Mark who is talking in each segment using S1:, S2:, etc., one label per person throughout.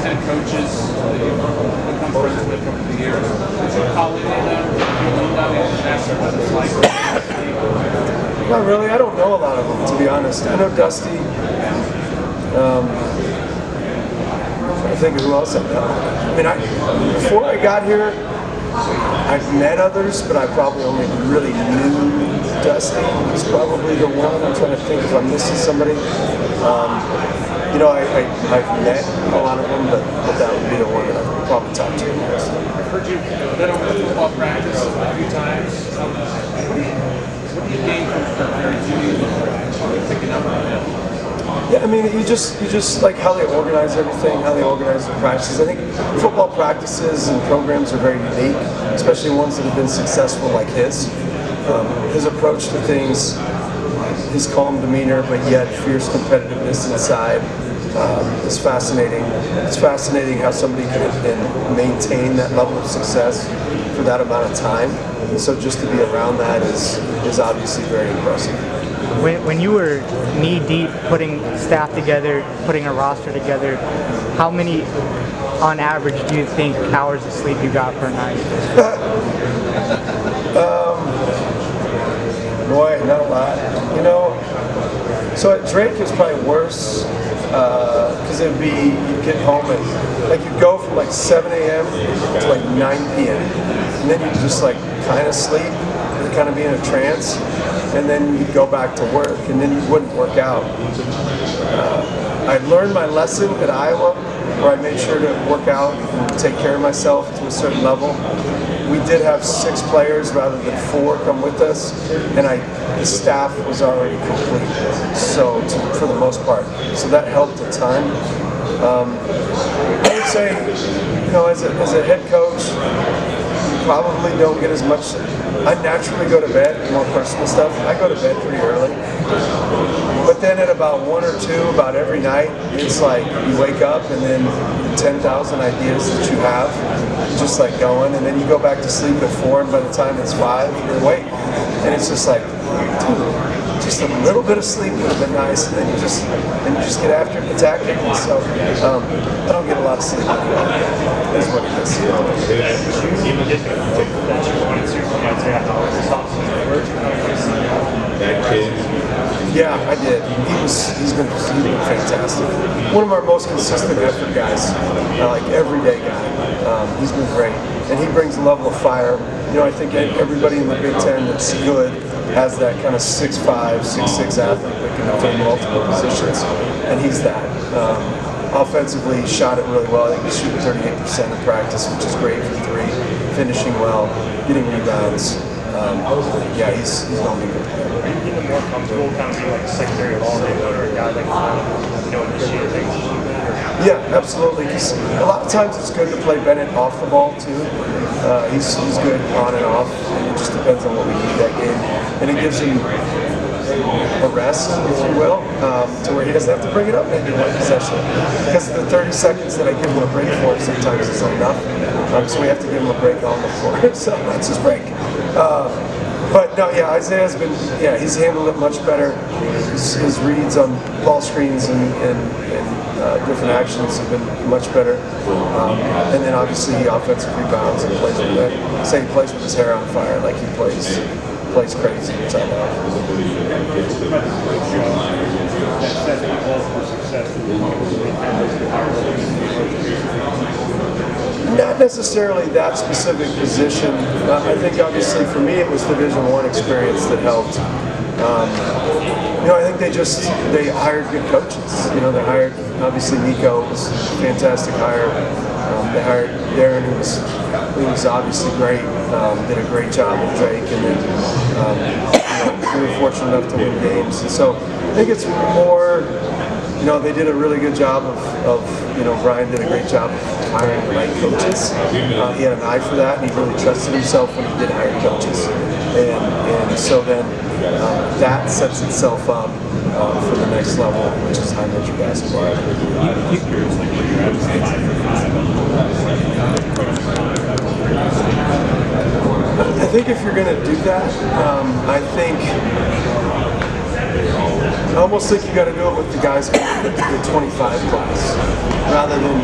S1: head coaches that you've become friends with over the years? Would you call any of them? You know, and ask them what it's like?
S2: Not really. I don't know a lot of them, to be honest. I know Dusty. I think of who else I know. I mean, before I got here, I've met others, but I probably only really knew Dusty. He's probably the one. I'm trying to think if I'm missing somebody. You know, I've met a lot of them, but that would be the one that I've probably talked to the most.
S1: I've heard you've been over to football practice a few times. What do you gain from Harry Judy picking up on that?
S2: Yeah, I mean, you just like how they organize everything, how they organize the practices. I think football practices and programs are very unique, especially ones that have been successful like his. His approach to things, his calm demeanor, but yet fierce competitiveness inside is fascinating. It's fascinating how somebody can maintain that level of success for that amount of time. And so just to be around that is obviously very impressive.
S3: When you were knee-deep putting staff together, putting a roster together, how many, on average, do you think hours of sleep you got per night?
S2: Boy, not a lot. You know, so at Drake it was probably worse because it'd be, you'd get home and like you'd go from like 7 a.m. to like 9 p.m. and then you'd just like kind of sleep and kind of be in a trance. And then you'd go back to work, and then you wouldn't work out. I learned my lesson at Iowa, where I made sure to work out and take care of myself to a certain level. We did have 6 players rather than 4 come with us, and the staff was already complete, so for the most part. So that helped a ton. I would say, you know, as a head coach, probably don't get as much. I naturally go to bed, more personal stuff. I go to bed pretty early. But then at about 1 or 2, about every night, it's like you wake up and then 10,000 ideas that you have, just like going, and then you go back to sleep at 4, and by the time it's 5, you're awake. And it's just like, dude, just a little bit of sleep would have been nice, and then you just get after it and attack it. And so I don't get a lot of sleep anyway, is what it is. Yeah, I did. He's been fantastic. One of our most consistent effort guys, like everyday guy. He's been great, and he brings a level of fire. You know, I think everybody in the Big Ten that's good has that kind of 6'5", 6'6" athlete that can play multiple positions, and he's that. Offensively, he shot it really well. I think he's shooting 38% in practice, which is great for 3. Finishing well, getting rebounds. Yeah, he's going to be good.
S4: Are you getting more comfortable kind of being like a secondary ball handler or a guy that can initiate things?
S2: Yeah, absolutely. Because a lot of times it's good to play Bennett off the ball too. He's good on and off, and it just depends on what we need that game. And it gives him a rest, if you will, to where he doesn't have to bring it up maybe one possession. Because the 30 seconds that I give him a break for sometimes isn't enough. So we have to give him a break on the floor. So that's his break. But no, yeah, Isaiah's been, he's handled it much better. His reads on ball screens and different actions have been much better. And then obviously offensive rebounds and plays with that. Say he plays with his hair on fire, like he plays crazy, which I love. Not necessarily that specific position. I think obviously for me it was Division I experience that helped. You know, I think they hired good coaches. You know, they hired, obviously Nico was a fantastic hire. They hired Darren, who was obviously great, did a great job with Drake, and then we were fortunate enough to win games. And so I think it's more, you know, they did a really good job of you know, Brian did a great job of hiring the right coaches. He had an eye for that, and he really trusted himself when he did hire coaches. And so then that sets itself up for the next level, which is high major basketball. I think if you're going to do that, I almost think you got to do it with the guys in the 25 class, rather than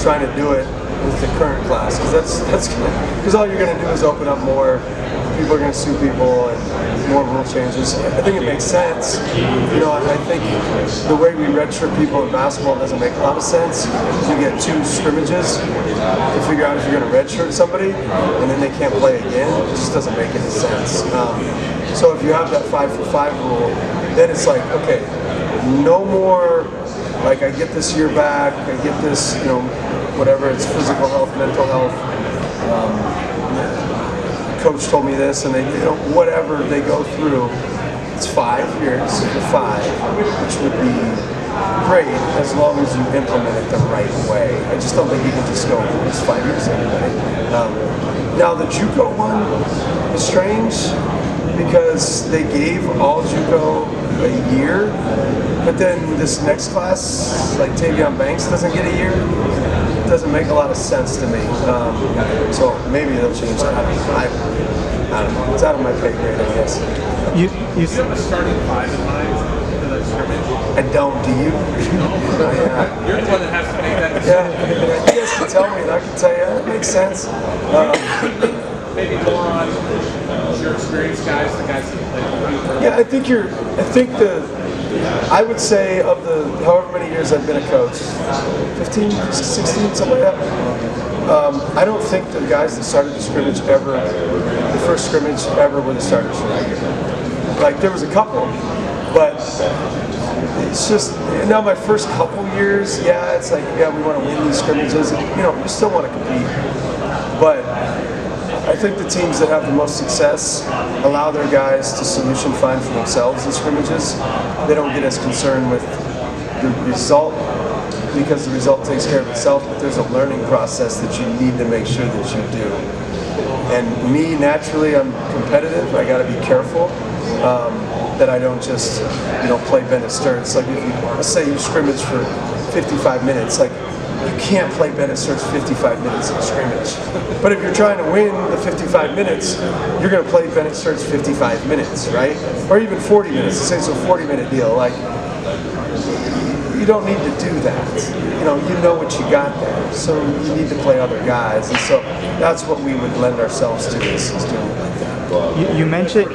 S2: trying to do it with the current class, because all you're going to do is open up more. People are going to sue people and more rule changes. I think it makes sense. You know, I think the way we redshirt people in basketball doesn't make a lot of sense. You get 2 scrimmages to figure out if you're going to redshirt somebody, and then they can't play again. It just doesn't make any sense. So if you have that 5-for-5 rule, then it's like, okay, no more. Like, I get this year back. I get this, you know, whatever. It's physical health, mental health. Coach told me this, and they, you know, whatever they go through, it's 5 years for 5, which would be great as long as you implement it the right way. I just don't think you can just go, it's 5 years anyway. Now the JUCO one is strange because they gave all JUCO a year, but then this next class, like Tavion Banks, doesn't get a year. Doesn't make a lot of sense to me. So maybe they'll change that. I don't know. It's out of my pay grade, I guess.
S3: You
S1: have a starting 5 in mind for the scrimmage?
S2: I don't. Do you? Yeah.
S1: You're the one that has to make that decision.
S2: Yeah. You guys can tell me, and I can tell you it makes sense.
S1: Maybe more on your experienced guys, the guys that play.
S2: Yeah, I would say of the however many years I've been a coach, 15, 16, something like that, I don't think the guys that started the scrimmage ever, the first scrimmage ever were the starters for that year. Like, there was a couple, but it's just, now my first couple years, yeah, it's like, yeah, we want to win these scrimmages, you know, we still want to compete, but I think the teams that have the most success allow their guys to solution find for themselves in scrimmages. They don't get as concerned with the result because the result takes care of itself, but there's a learning process that you need to make sure that you do. And me, naturally, I'm competitive. I got to be careful that I don't just, you know, play Bennett Sturts. Like, if you, let's say you scrimmage for 55 minutes, like, you can't play Bennett Sturts 55 minutes in scrimmage. But if you're trying to win the 55 minutes, you're going to play Bennett Sturts 55 minutes, right? Or even 40 minutes. Let's say it's a 40-minute deal. Like, you don't need to do that. You know what you got there. So you need to play other guys. And so that's what we would lend ourselves to, is doing it like that.
S3: you mentioned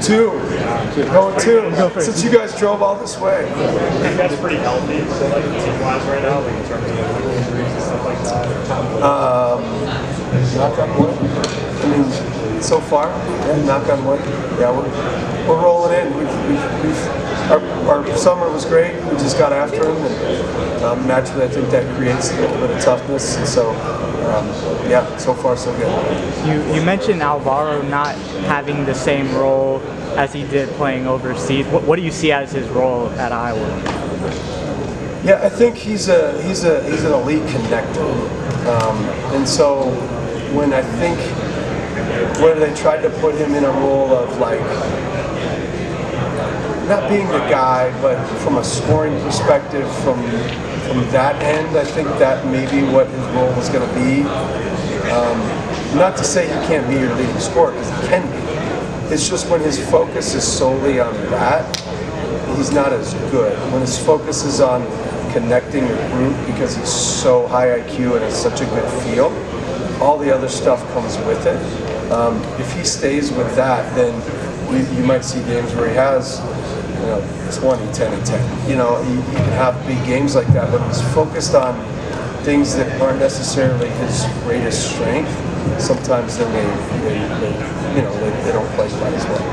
S2: Two. Going 2. Since you guys drove all this way.
S4: I think that's pretty healthy, so like team-wise right now, like in terms of injuries and stuff like that.
S2: Knock on wood. I mean, so far, yeah, knock on wood. Yeah, we're rolling in. Our summer was great. We just got after him, and naturally, I think that creates a little bit of toughness. And so, yeah, so far so good.
S3: you mentioned Alvaro not having the same role as he did playing overseas. What do you see as his role at Iowa?
S2: Yeah, I think he's an elite connector, and so when they tried to put him in a role of like not being the guy, but from a scoring perspective, from that end, I think that may be what his role was going to be. Not to say he can't be your leading scorer, because he can be. It's just when his focus is solely on that, he's not as good. When his focus is on connecting your group, because he's so high IQ and has such a good feel, all the other stuff comes with it. If he stays with that, then you might see games where he has 20, 10, and 10. You can have big games like that, but he's focused on things that aren't necessarily his greatest strength. Sometimes then they don't play quite as well.